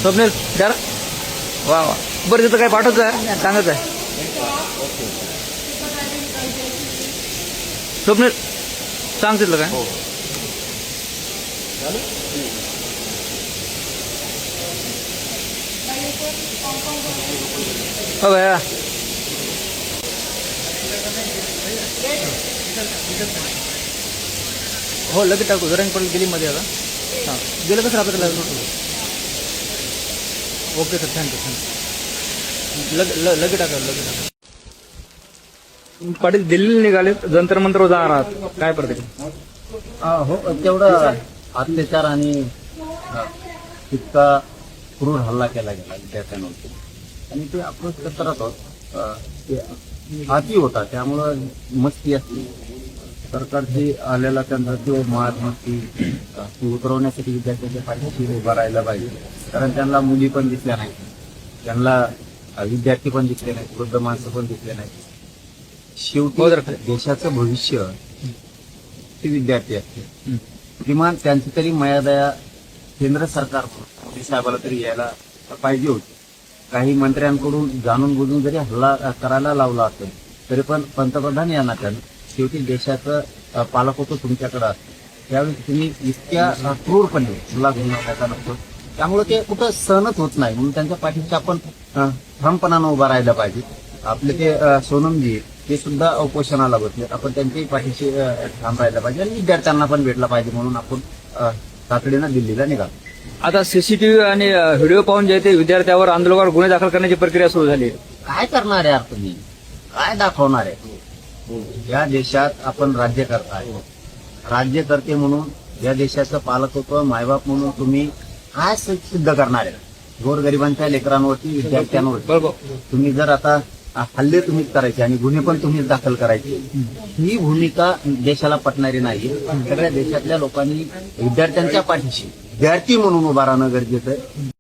स्वप्नील द्या रे. वा वा. बरं तिथं काय पाठवायचं आहे सांगायचं आहे. स्वप्नील सांग तिथलं काय. हो भैया. हो लगेच टाकू. जरा पडेल गेली मध्ये आता. हां गेलं कसं आपल्याला ओके सर थँक्यू लगेच टाका लगेच टाका. पाटील दिल्लीला निघाले जंतर मंत्र जाणार आहात काय प्रतिक्रिया. हो तेवढं अत्याचार आणि इतका क्रूर हल्ला केला गेला विद्यार्थ्यांवरती आणि ते अप्रोच करत आहोत ते हाती होता त्यामुळं मस्ती असते सरकारची आलेला त्यांचा तो मस्ती ती उतरवण्यासाठी विद्यार्थ्यांच्या पाठीशी उभा राहायला पाहिजे कारण त्यांना मुली पण दिसल्या नाही त्यांना विद्यार्थी पण दिसले नाहीत वृद्ध माणसं पण दिसले नाहीत. शेवटी देशाचं भविष्य ते विद्यार्थी असते किमान त्यांची तरी मर्यादा केंद्र सरकार मोदी साहेबाला तरी यायला पाहिजे होती. काही मंत्र्यांकडून जाणून बुजून जरी हल्ला करायला लावला असेल तरी पण पंतप्रधान या नात्यानं शेवटी देशाचं पालकत्व तुमच्याकडे असतं त्यावेळी तुम्ही इतक्या क्रूरपणे हल्ला घडवण्याचा नसतो त्यामुळे ते कुठं सहनच होत नाही म्हणून त्यांच्या पाठीशी आपण ठामपणानं उभा राहायला पाहिजे. आपले ते सोनमजी ते सुद्धा उपोषणाला बसले आपण त्यांच्याही पाठीशी ठाम राहायला पाहिजे आणि विद्यार्थ्यांना पण भेटला पाहिजे म्हणून आपण तातडीनं दिल्लीला निघालो. आता सीसीटीव्ही आणि व्हिडिओ पाहून जे ते विद्यार्थ्यावर आंदोलकावर गुन्हे दाखल करण्याची प्रक्रिया सुरू झाली. काय करणार आहे तुम्ही काय दाखवणार आहे. या देशात आपण राज्यकर्ता आहे राज्यकर्ते म्हणून या देशाचं पालकत्व मायबाप म्हणून तुम्ही काय सिद्ध करणार आहे. गोरगरिबांच्या लेकरांवरती विद्यार्थ्यांवरती तुम्ही जर आता हल्ले तुम्हीच करायचे आणि गुन्हे पण तुम्हीच दाखल करायचे ही भूमिका देशाला पटणारी नाही. सगळ्या देशातल्या लोकांनी विद्यार्थ्यांच्या पाठीशी विद्यार्थी म्हणून उभा राहणं गरजेचं आहे.